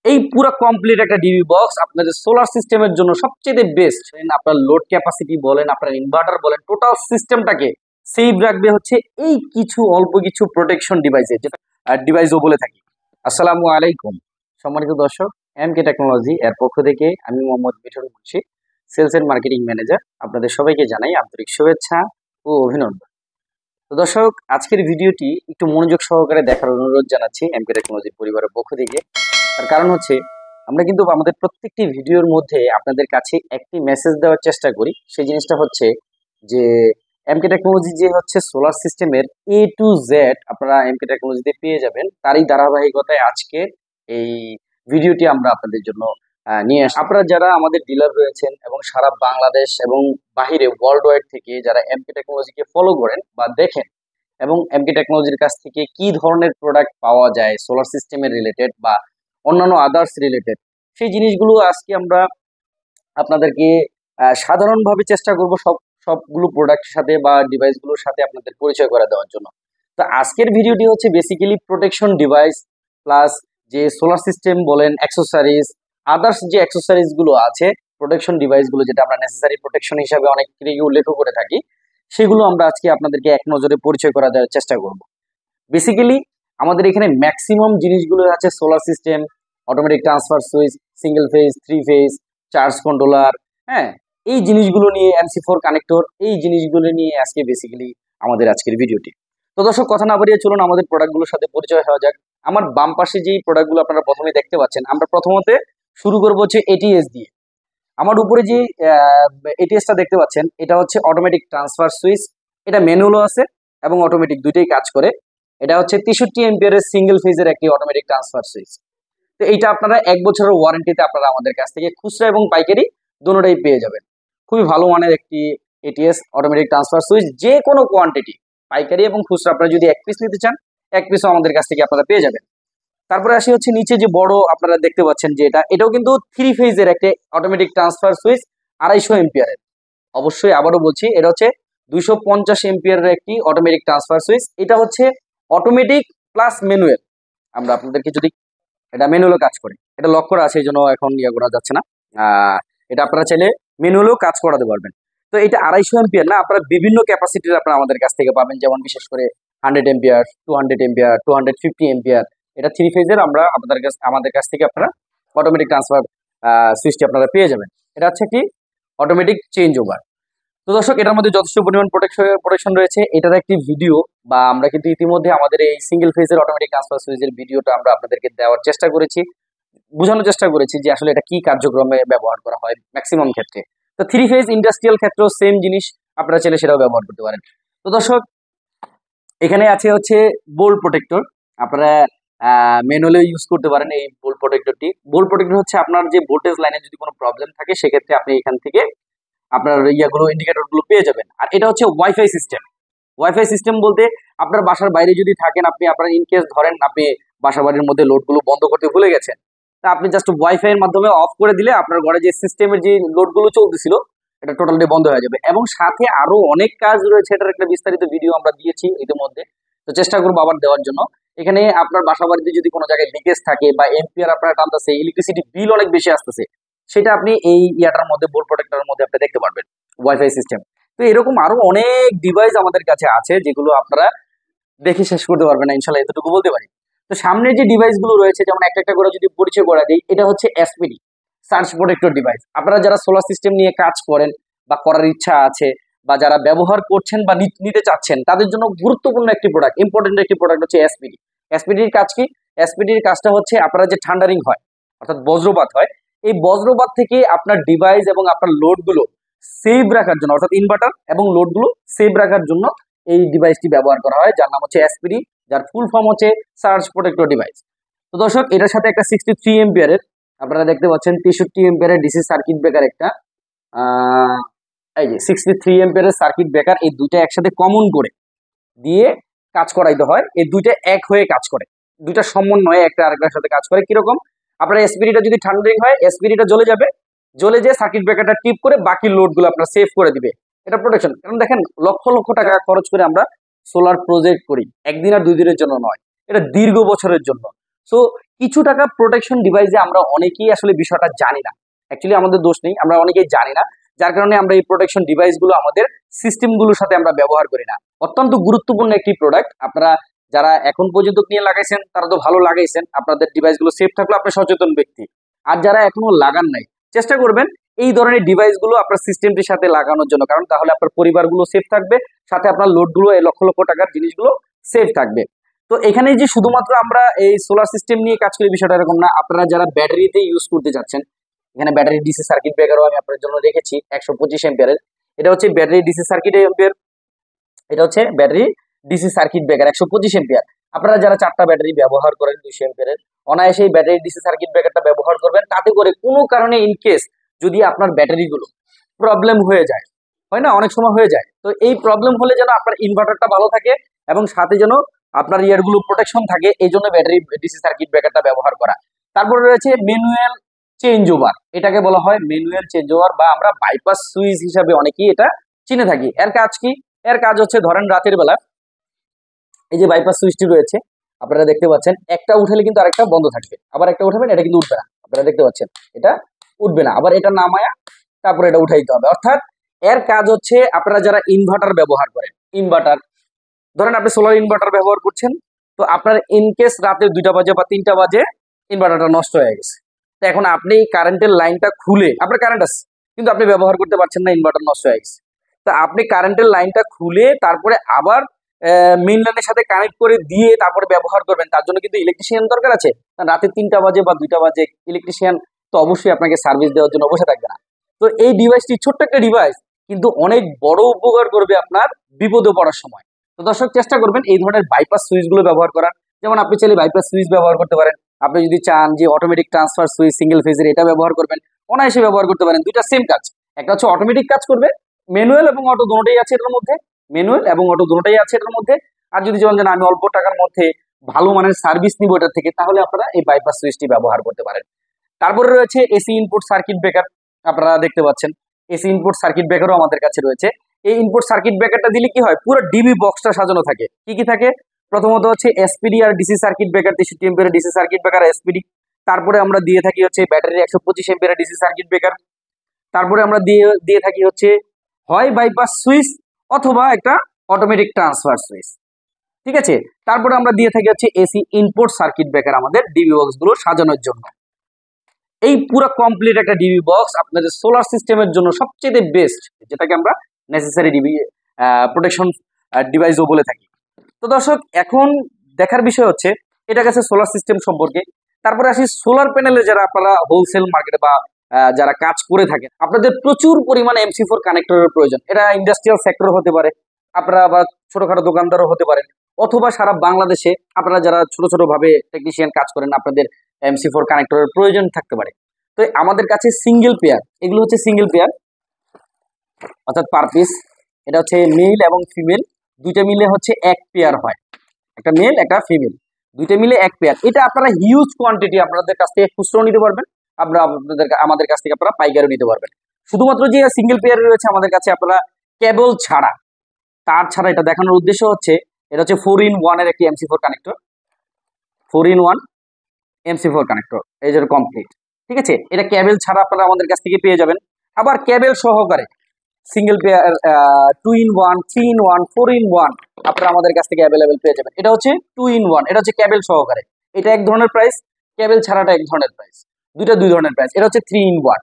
এই পুরো কমপ্লিট একটা ডিবি বক্স আপনাদের সোলার সিস্টেমের জন্য সবচেয়ে বেস্ট। আপনার লোড ক্যাপাসিটি বলেন, আপনার ইনভার্টার বলেন, টোটাল সিস্টেমটাকে সেভ রাখবে হচ্ছে এই কিছু অল্প কিছু প্রোটেকশন ডিভাইসে, যেটা ডিভাইসও বলে থাকি। আসসালামু আলাইকুম সম্মানিত দর্শক, এমকে টেকনোলজি এর পক্ষ থেকে আমি Mohammad Mithun Munshi, sales and marketing manager. আপনাদের সবাইকে জানাই আন্তরিক শুভেচ্ছা ও অভিনন্দন। তো দর্শক, আজকের ভিডিওটি একটু মনোযোগ সহকারে দেখার অনুরোধ জানাচ্ছি এমকে টেকনোলজি পরিবারের পক্ষ থেকে। তার কারণ হচ্ছে আমরা কিন্তু আমাদের প্রত্যেকটি ভিডিওর মধ্যে আপনাদের কাছে একটি মেসেজ দেওয়ার চেষ্টা করি। সেই জিনিসটা হচ্ছে যে এমকে টেকনোলজি যে হচ্ছে সোলার সিস্টেমের এ টু জেড আপনারা এমকে টেকনোলজিতে পেয়ে যাবেন, তারই ধারাবাহিকতায় আজকে এই ভিডিওটি আমরা আপনাদের জন্য নিয়ে আসি। আপনারা যারা আমাদের ডিলার রয়েছেন এবং সারা বাংলাদেশ এবং বাহিরে ওয়ার্ল্ড ওয়াইড থেকে যারা এমকে টেকনোলজিকে ফলো করেন বা দেখেন এবং এমকে টেকনোলজির কাছ থেকে কি ধরনের প্রোডাক্ট পাওয়া যায় সোলার সিস্টেমের রিলেটেড বা অন্যান্য আদার্স রিলেটেড, সেই জিনিসগুলো আজকে আমরা আপনাদেরকে সাধারণভাবে চেষ্টা করব সবগুলো প্রোডাক্টের সাথে বা ডিভাইসগুলোর সাথে আপনাদের পরিচয় করে দেওয়ার জন্য। তো আজকের ভিডিওটি হচ্ছে বেসিক্যালি প্রোটেকশন ডিভাইস প্লাস যে সোলার সিস্টেম বলেন, অ্যাক্সেসরিজ, আদার্স যে অ্যাক্সেসরিজ গুলো আছে, প্রোটেকশন ডিভাইসগুলো যেটা আমরা নেসেসারি প্রোটেকশন হিসাবে অনেক উল্লেখ করে থাকি, সেগুলো আমরা আজকে আপনাদেরকে এক নজরে পরিচয় করা দেওয়ার চেষ্টা করব। বেসিক্যালি আমাদের এখানে ম্যাক্সিমাম জিনিসগুলো আছে solar system, automatic transfer switch, single phase, three phase, charge controller, হ্যাঁ, এই জিনিসগুলো নিয়ে MC4 কানেক্টর, এই জিনিসগুলো নিয়ে আজকে বেসিক্যালি আমাদের আজকের ভিডিওটি। তো দর্শক, কথা না বাড়িয়ে চলুন আমাদের প্রোডাক্টগুলোর সাথে পরিচয় হওয়া যাক। আমার বাম পাশে যেই প্রোডাক্টগুলো আপনারা প্রথমে দেখতে পাচ্ছেন, আমরা প্রথমতে শুরু করবো হচ্ছে এটিএস দিয়ে। আমার উপরে যে এটিএসটা দেখতে পাচ্ছেন, এটা হচ্ছে অটোমেটিক ট্রান্সফার সুইচ। এটা ম্যানুয়ালও আছে এবং অটোমেটিক দুইটাই কাজ করে। এটা হচ্ছে 63 এম্পিয়ারের সিঙ্গেল ফেজের একটি অটোমেটিক ট্রান্সফার সুইচ। তো এইটা আপনারা 1 বছরের ওয়ারেন্টিতে আপনারা আমাদের কাছ থেকে খুচরা এবং পাইকারি দুটোটাই পেয়ে যাবেন। খুবই ভালো মানের একটি এটিএস অটোমেটিক ট্রান্সফার সুইচ, যে কোনো কোয়ান্টিটি পাইকারি এবং খুচরা আপনারা যদি 1 পিস নিতে চান, 1 পিসও আমাদের কাছ থেকে আপনারা পেয়ে যাবেন। তারপরে আসি হচ্ছে নিচে যে বড় আপনারা দেখতে পাচ্ছেন যে এটাও কিন্তু 3 ফেজের একটা অটোমেটিক ট্রান্সফার সুইচ, 250 এম্পিয়ারের। অবশ্যই আবারও বলছি, এটা হচ্ছে 250 এম্পিয়ারের একটি অটোমেটিক ট্রান্সফার সুইচ। এটা হচ্ছে অটোমেটিক প্লাস ম্যানুয়াল। আমরা আপনাদেরকে যদি, এটা ম্যানুয়ালও কাজ করে, এটা লক করা আছে, এই জন্য এখন ইয়ে করা যাচ্ছে না। এটা আপনারা চাইলে ম্যানুয়ালও কাজ করাতে পারবেন। তো এটা 250 এম্পিয়ার না, আপনারা বিভিন্ন ক্যাপাসিটির আপনারা আমাদের কাছ থেকে পাবেন, যেমন বিশেষ করে 100 এম্পিয়ার, 200 এম্পিয়ার, 250 এম্পিয়ার। এটা 3 ফেজের আমরা আমাদের কাছ থেকে আপনারা অটোমেটিক ট্রান্সফার সুইচটি আপনারা পেয়ে যাবেন। এটা হচ্ছে কি অটোমেটিক চেঞ্জ ওভার। তো দর্শক, এটার মধ্যে যথেষ্ট পরিমাণ প্রোটেকশন রয়েছে। এটার একটি ভিডিও বা আমরা কিন্তু ইতিমধ্যে আমাদের এই সিঙ্গেল ফেজের অটোমেটিক ট্রান্সফার সুইচের ভিডিওটা আমরা আপনাদেরকে দেওয়ার চেষ্টা করেছি, বোঝানোর চেষ্টা করেছি যে আসলে এটা কি কার্যক্রমে ব্যবহার করা হয় ম্যাক্সিমাম ক্ষেত্রে। তো 3 ফেজ ইন্ডাস্ট্রিয়াল ক্ষেত্রেও সেম জিনিস আপনারা চাইলে সেটাও ব্যবহার করতে পারেন। তো দর্শক, এখানে আছে হচ্ছে বোল্ট প্রোটেক্টর। আপনারা ম্যানুয়ালি ইউজ করতে পারেন এই বোল্ট প্রোটেক্টরটি। বোল্ট প্রোটেক্টর হচ্ছে আপনার যে ভোল্টেজ লাইনে যদি কোনো প্রবলেম থাকে, সেক্ষেত্রে আপনি এখান থেকে আপনার ইয়াগুলো ইন্ডিকেটরগুলো পেয়ে যাবেন। আর এটা হচ্ছে ওয়াইফাই সিস্টেম। ওয়াইফাই সিস্টেম বলতে আপনার বাসার বাইরে যদি থাকেন, আপনি আপনার ইনকেস ধরেন আপনি বাসা বাড়ির মধ্যে লোডগুলো বন্ধ করতে ভুলে গেছেন, তা আপনি জাস্ট ওয়াইফাই এর মাধ্যমে অফ করে দিলে আপনার ঘরে যে সিস্টেমের যে লোডগুলো চলতেছিল, এটা টোটালি বন্ধ হয়ে যাবে। এবং সাথে আরো অনেক কাজ রয়েছে, এটার একটা বিস্তারিত ভিডিও আমরা দিয়েছি ইতিমধ্যে, তো চেষ্টা করবো আবার দেওয়ার জন্য। এখানে আপনার বাসা বাড়িতে যদি কোনো জায়গায় লিকেজ থাকে বা এম্পিয়ার আপনার টানতেছে, ইলেকট্রিসিটি বিল অনেক বেশি আসতেছে, সেটা আপনি এই ইয়াটার মধ্যে বোল্ট প্রোটেক্টরের মধ্যে আপনি দেখতে পারবেন ওয়াইফাই সিস্টেম। তো এরকম আরো অনেক ডিভাইস আমাদের কাছে আছে, যেগুলো আপনারা দেখে শেষ করতে পারবেন না, ইনশাল্লাহ এতটুকু বলতে পারি। তো সামনে যে ডিভাইসগুলো রয়েছে, যেমন একটা একটা করে যদি পরিচয় করা দিই, এটা হচ্ছে এসপিডি সার্চ প্রোটেক্টর ডিভাইস। আপনারা যারা সোলার সিস্টেম নিয়ে কাজ করেন বা করার ইচ্ছা আছে বা যারা ব্যবহার করছেন বা নিতে চাচ্ছেন, তাদের জন্য গুরুত্বপূর্ণ একটি প্রোডাক্ট, ইম্পর্টেন্ট একটি প্রোডাক্ট হচ্ছে এসপিডি। এসপিডির কাজ কি? এসপিডির কাজটা হচ্ছে আপনারা যে ঠান্ডারিং হয়, অর্থাৎ বজ্রপাত হয়, এই বজ্রপাত থেকে আপনার ডিভাইস এবং আপনার লোডগুলো সেভ রাখার জন্য, অর্থাৎ ইনভার্টার এবং লোডগুলো সেভ রাখার জন্য এই ডিভাইসটি ব্যবহার করা হয়, যার নাম হচ্ছে এসপিডি, যার ফুল ফর্ম হচ্ছে সার্চ প্রোটেক্টর ডিভাইস। তো দর্শক, এটার সাথে একটা 63 এম্পিয়ারের আপনারা দেখতে পাচ্ছেন 63 এম্পিয়ারের ডিসি সার্কিট ব্রেকার, একটা এই যে 63 এম্পিয়ারের সার্কিট ব্রেকার, এই দুইটা একসাথে কমন করে দিয়ে কাজ করাইতে হয়। এই দুইটা এক হয়ে কাজ করে, দুইটা সমন্বয়ে একটা আরেকটার সাথে কাজ করে। কিরকম? আপনার এসপিডিটা যদি ঠান্ডারিং হয়, এসপিডিটা জ্বলে যাবে, জ্বলে যে সার্কিট ব্রেকারটা টিপ করে বাকি লোডগুলো আপনার সেভ করে দিবে। এটা প্রোটেকশন। কারণ দেখেন, লক্ষ লক্ষ টাকা খরচ করে আমরা সোলার প্রজেক্ট করি, একদিন আর 2 দিনের জন্য নয়, এটা দীর্ঘ বছরের জন্য। সো কিছু টাকা প্রোটেকশন ডিভাইসে আমরা অনেকেই আসলে বিষয়টা জানি না। অ্যাকচুয়ালি আমাদের দোষ নেই, আমরা অনেকেই জানি না, যার কারণে আমরা এই প্রোটেকশন ডিভাইসগুলো আমাদের সিস্টেমগুলোর সাথে আমরা ব্যবহার করি না। অত্যন্ত গুরুত্বপূর্ণ একটি প্রোডাক্ট। আপনারা যারা এখন পর্যন্ত নিয়ে লাগাইছেন তারা তো ভালো লাগাইছেন, আপনাদের ডিভাইসগুলো সেফ থাকলো, আপনি সচেতন ব্যক্তি। আর যারা এখনো লাগান নাই, চেষ্টা করবেন এই ধরনের ডিভাইসগুলো আপনার সিস্টেমটির সাথে লাগানোর জন্য, কারণ তাহলে আপনার পরিবারগুলো সেফ থাকবে, সাথে আপনার লোডগুলো এই লক্ষ লক্ষ টাকার জিনিসগুলো সেফ থাকবে। তো এখানে যে শুধুমাত্র আমরা এই সোলার সিস্টেম নিয়ে কাজ করি বিষয়টা এরকম না। আপনারা যারা ব্যাটারিতে ইউজ করতে যাচ্ছেন, এখানে ব্যাটারি ডিসি সার্কিট ব্রেকারও আমি আপনার জন্য রেখেছি 125 এম্পিয়ারের। এটা হচ্ছে ব্যাটারি ডিসি সার্কিট এম্পিয়ার, এটা হচ্ছে battery DC circuit breaker 125 ampere. আপনারা যারা 4টা ব্যাটারি ব্যবহার করেন 200 এম্পিয়ারের, অনায়াসে এই ব্যাটারি ডিসি সার্কিট ব্রেকারটা ব্যবহার করবেন। তাতে করে কোনো কারণে ইনকেস যদি আপনার ব্যাটারিগুলো প্রবলেম হয়ে যায়, হয় না, অনেক সময় হয়ে যায়, তো এই প্রবলেম হলে যেন আপনার ইনভার্টারটা ভালো থাকে এবং সাথে যেন আপনার ইয়ারগুলো প্রোটেকশন থাকে, এই জন্য ব্যাটারি ডিসি সার্কিট ব্রেকারটা ব্যবহার করা। তারপরে রয়েছে ম্যানুয়াল চেঞ্জ ওভার, এটাকে বলা হয় ম্যানুয়াল চেঞ্জ ওভার বা আমরা বাইপাস সুইচ হিসাবে অনেকেই এটা চিনে থাকি। এর কাজ কি? এর কাজ হচ্ছে ধরেন রাতের বেলা এই যে বাইপাস সুইচটি রয়েছে আপনারা দেখতে পাচ্ছেন, একটা উঠালে কিন্তু আরেকটা বন্ধ থাকবে, আবার একটা উঠাবেন এটা কিন্তু উঠবে না, আপনারা দেখতে পাচ্ছেন এটা উঠবে না, আবার এটা নামায়া তারপরে এটা উঠাইতে হবে। অর্থাৎ এর কাজ হচ্ছে আপনারা যারা ইনভার্টার ব্যবহার করেন, ইনভার্টার ধরেন আপনি সোলার ইনভার্টার ব্যবহার করছেন, তো আপনার ইনকেস রাতে 2টা বাজে বা 3টা বাজে ইনভার্টারটা নষ্ট হয়ে গেছে, তো এখন আপনি কারেন্টের লাইনটা খুলে, আপনার কারেন্ট আছে কিন্তু আপনি ব্যবহার করতে পারছেন না, ইনভার্টার নষ্ট হয়ে গেছে, তো আপনি কারেন্টের লাইনটা খুলে তারপরে আবার মেইন লাইনের সাথে কানেক্ট করে দিয়ে তারপরে ব্যবহার করবেন। তার জন্য কিন্তু ইলেকট্রিশিয়ান দরকার আছে। রাতে 3টা বাজে বা 2টা বাজে ইলেকট্রিশিয়ান তো অবশ্যই আপনাকে সার্ভিস দেওয়ার জন্য বসে থাকবে না। তো এই ডিভাইসটি ছোট্ট একটা ডিভাইস কিন্তু অনেক বড় উপকার করবে আপনার বিপদে পড়ার সময়। তো দর্শক চেষ্টা করবেন এই ধরনের বাইপাস সুইচগুলো ব্যবহার করার। যেমন আপনি চাইলে বাইপাস সুইচ ব্যবহার করতে পারেন, আপনি যদি চান যে অটোমেটিক ট্রান্সফার সুইচ সিঙ্গেল ফেজের এটা ব্যবহার করবেন, অনায়াসে ব্যবহার করতে পারেন। দুইটা সেম কাজ, একটা হচ্ছে অটোমেটিক কাজ করবে, ম্যানুয়াল এবং অটো দুটোটাই আছে এটার মধ্যে, ম্যানুয়াল এবং অটো দুটোটাই আছে এটার মধ্যে। আর যদি যেমন আমি অল্প টাকার মধ্যে ভালো মানের সার্ভিস নিব এটার থেকে, তাহলে আপনারা এই বাইপাস সুইচটি ব্যবহার করতে পারেন। তারপরে রয়েছে এসি ইনপুট সার্কিট ব্রেকার, আপনারা দেখতে পাচ্ছেন এসি ইনপুট সার্কিট ব্রেকারও আমাদের কাছে রয়েছে। এই ইনপুট সার্কিট ব্রেকারটা দিলে কি হয়, পুরো ডিবি বক্সটা সাজানো থাকে। কি কি থাকে? প্রথমত হচ্ছে এসপিডি আর ডিসি সার্কিট ব্রেকার, 63 এম্পিয়ারের ডিসি সার্কিট ব্রেকার এসপিডি। তারপরে আমরা দিয়ে থাকি হচ্ছে ব্যাটারি 125 এম্পিয়ারের ডিসি সার্কিট ব্রেকার। তারপরে আমরা দিয়ে থাকি হচ্ছে হয় বাইপাস সুইচ অথবা একটা অটোমেটিক ট্রান্সফার সুইচ, ঠিক আছে। তারপরে আমরা দিয়ে থাকি হচ্ছে এসি ইনপুট সার্কিট ব্রেকার আমাদের ডিবি বক্স গুলো সাজানোর জন্য। এই পুরো কমপ্লিট একটা ডিবি বক্স আপনাদের সোলার সিস্টেমের জন্য সবচেয়ে বেস্ট, যেটাকে আমরা নেসেসারি ডিবি প্রোটেকশন ডিভাইসও বলে থাকি। তো দর্শক এখন দেখার বিষয় হচ্ছে এটা গেছে সোলার সিস্টেম সম্পর্কে। তারপরে আসি সোলার প্যানেলে যারা আপনারা হোলসেল মার্কেটে বা যারা কাজ করে থাকেন, আপনাদের প্রচুর পরিমাণে MC4 কানেক্টরের প্রয়োজন। এটা ইন্ডাস্ট্রিয়াল সেক্টর হতে পারে, আপনারা বা ছোটখাটো দোকানদারও হতে পারেন, অথবা সারা বাংলাদেশে আপনারা যারা ছোট ছোট ভাবে টেকনিশিয়ান কাজ করেন আপনাদের MC4 কানেক্টরের প্রয়োজন থাকতে পারে। তো আমাদের কাছে সিঙ্গেল পেয়ার, এগুলো হচ্ছে সিঙ্গেল পেয়ার অর্থাৎ পার পিস, এটা হচ্ছে মেল এবং ফিমেল দুইটা মিলে হচ্ছে এক পেয়ার হয়, একটা মেল একটা ফিমেল দুইটা মিলে এক পেয়ার। এটা আপনারা হিউজ কোয়ান্টিটি আপনাদের কাছ থেকে খুচরো নিতে পারবেন, আপনারা আমাদের কাছ থেকে আপনারা পাইকারিও নিতে পারবেন। শুধুমাত্র যে সিঙ্গেল পেয়ার রয়েছে আমাদের কাছে, আপনারা কেবল ছাড়া, তার ছাড়া, এটা দেখানোর উদ্দেশ্য হচ্ছে এটা হচ্ছে 4-in-1 এর একটি MC4 connector, 4-in-1 MC4 connector, এই যে কমপ্লিট, ঠিক আছে। এটা কেবল ছাড়া আপনারা আমাদের কাছ থেকে পেয়ে যাবেন। আবার কেবল সহকারে single pair 2-in-1, 3-in-1, 4-in-1 আপনারা আমাদের কাছ থেকে অ্যাভেলেবেল পেয়ে যাবেন। এটা হচ্ছে 2-in-1, এটা হচ্ছে কেবল সহকারে, এটা এক ধরনের প্রাইস, কেবল ছাড়াটা এক ধরনের প্রাইস, দুইটা দুই ধরনের প্রাইস। এটা হচ্ছে 3-in-1,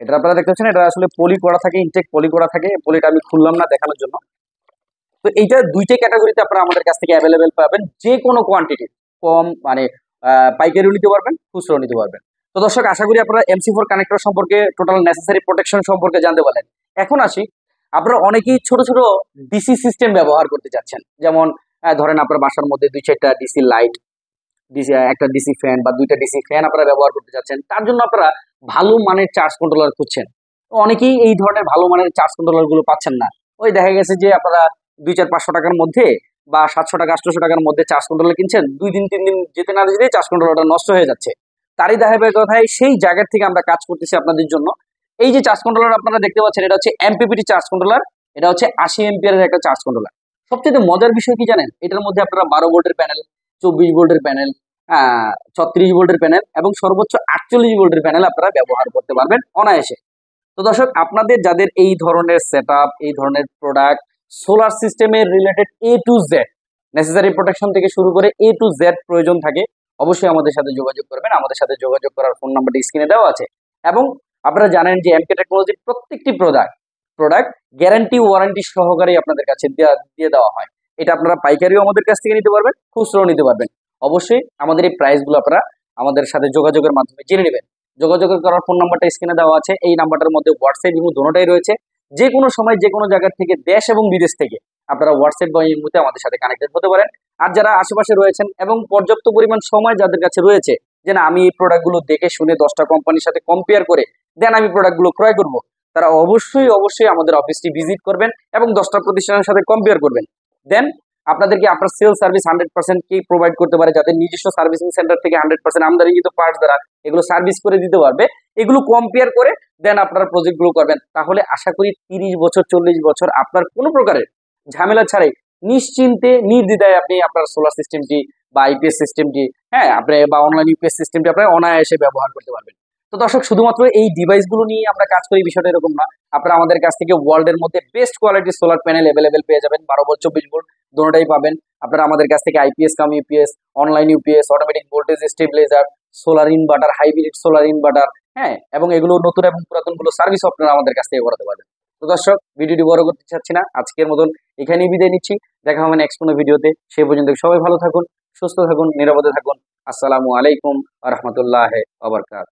এটা আপনারা দেখতে পাচ্ছেন, এটা আসলে পলি করা থাকে, ইনটেক পলি করা থাকে, পলিটা আমি খুললাম না দেখানোর জন্য। তো এইটা দুইটা ক্যাটাগরিতে আপনারা আমাদের কাছ থেকে অ্যাভেলেবেল পাবেন, যে কোনো কোয়ান্টিটি, কম মানে পাইকারিও নিতে পারবেন, খুচরো নিতে পারবেন। তো দর্শক আশা করি আপনারা MC4 কানেক্টর সম্পর্কে টোটাল নেসেসারি প্রোটেকশন সম্পর্কে জানতে পারলেন। এখন আসি, আপনারা অনেকেই ছোট ছোট ডিসি সিস্টেম ব্যবহার করতে চাচ্ছেন, যেমন ধরেন আপনার বাসার মধ্যে 2-4টা ডিসি লাইট, একটা ডিসি ফ্যান বা 2টা ডিসি ফ্যান আপনারা ব্যবহার করতে চাচ্ছেন, তার জন্য আপনারা ভালো মানের চার্জ কন্ট্রোলার খুঁজছেন। অনেকেই এই ধরনের ভালো মানের চার্জ কন্ট্রোলার গুলো পাচ্ছেন না। ওই দেখা গেছে যে আপনারা 2-4-500 টাকার মধ্যে বা 700 টাকা 800 টাকার মধ্যে চার্জ কন্ট্রোলার কিনছেন, 2 দিন 3 দিন যেতে না যেতে চার্জ কন্ট্রোলারটা নষ্ট হয়ে যাচ্ছে। তারই ধারাবাহিকতায় সেই জায়গা থেকে আমরা কাজ করতেছি আপনাদের জন্য। এই যে চার্জ কন্ট্রোলার আপনারা দেখতে পাচ্ছেন, এটা হচ্ছে MPPT চার্জ কন্ট্রোলার, এটা হচ্ছে 80 এম্পিয়ারের একটা চার্জ কন্ট্রোলার। সবচেয়ে মজার বিষয় কি জানেন, এটার মধ্যে আপনারা 12 ভোল্টের প্যানেল, 24 ভোল্টের প্যানেল, 36 ভোল্টের প্যানেল এবং সর্বোচ্চ 48 ভোল্টের প্যানেল আপনারা ব্যবহার করতে পারবেন অনায়াসে। তো দর্শক, আপনাদের যাদের এই ধরনের সেটআপ, এই ধরনের প্রোডাক্ট, সোলার সিস্টেমের related to Z necessary protection থেকে শুরু করে টু জেড প্রয়োজন থাকে, অবশ্যই আমাদের সাথে যোগাযোগ করবেন। আমাদের সাথে যোগাযোগ করার ফোন নাম্বারটি স্ক্রিনে দেওয়া আছে। এবং আপনারা জানেন যে এমকে টেকনোলজির প্রত্যেকটি প্রোডাক্ট গ্যারান্টি ওয়ারেন্টি সহকারে আপনাদের কাছে দিয়ে দেওয়া হয়। এটা আপনারা পাইকারিও আমাদের কাছ থেকে নিতে পারবেন, খুচরোও নিতে পারবেন। অবশ্যই আমাদের এই প্রাইসগুলো আপনারা আমাদের সাথে যোগাযোগের মাধ্যমে জেনে নেবেন। যোগাযোগ করার ফোন নাম্বারটা স্ক্রিনে দেওয়া আছে। এই নাম্বারটার মধ্যে হোয়াটসঅ্যাপ ইমো দুটোটাই রয়েছে। যে কোনো সময় যে কোনো জায়গা থেকে, দেশ এবং বিদেশ থেকে আপনারা হোয়াটসঅ্যাপ বা ইমোতে আমাদের সাথে কানেক্টেড হতে পারেন। আর যারা আশেপাশে রয়েছেন এবং পর্যাপ্ত পরিমাণ সময় যাদের কাছে রয়েছে যে না, আমি এই প্রোডাক্টগুলো দেখে শুনে 10টা কোম্পানির সাথে কম্পেয়ার করে দেন আমি প্রোডাক্টগুলো ক্রয় করব, তারা অবশ্যই আমাদের অফিসটি ভিজিট করবেন এবং 10টা প্রতিষ্ঠানের সাথে কম্পেয়ার করবেন। দেন আপনাদেরকে আপনার সেল সার্ভিস 100% কি প্রোভাইড করতে পারে, যাদের নিজস্ব সার্ভিসিং সেন্টার থেকে 100% আমদানিকৃত পার্টস দ্বারা এগুলো সার্ভিস করে দিতে পারবে, এগুলো কম্পেয়ার করে দেন আপনারা প্রজেক্টগুলো করবেন। তাহলে আশা করি 30 বছর 40 বছর আপনার কোনো প্রকারের ঝামেলা ছাড়াই নিশ্চিন্তে নির্দ্বিধায় আপনি আপনার সোলার সিস্টেমটি বা আইপিএস সিস্টেমটি, আপনি বা অনলাইন ইউপিএস সিস্টেমটি আপনারা অনায়াসে ব্যবহার করতে পারবেন। তো দর্শক, শুধুমাত্র এই ডিভাইসগুলো নিয়ে আমরা কাজ করি বিষয়টা এরকম না। আপনারা আমাদের কাছ থেকে ওয়ার্ল্ডের মধ্যে বেস্ট কোয়ালিটির সোলার প্যানেল অ্যাভেলেবেল পেয়ে যাবেন। 12 ভোল্ট 24 ভোল্ট দুটোটাই পাবেন। আপনারা আমাদের কাছ থেকে IPS cum UPS, online UPS, automatic voltage stabiliser, solar inverter, hybrid solar inverter, এবং এগুলো নতুন এবং পুরাতন গুলো সার্ভিস আপনারা আমাদের কাছ থেকে করাতে পারবেন। তো দর্শক, ভিডিওটি বড় করতে চাচ্ছি না, আজকের মতন এখানেই বিদায় নিচ্ছি। দেখা হবে নেক্সট কোনো ভিডিওতে। সেই পর্যন্ত সবাই ভালো থাকুন, সুস্থ থাকুন, নিরাপদে থাকুন। আসসালামু আলাইকুম ওয়া রাহমাতুল্লাহি ওয়া বারাকাতুহু।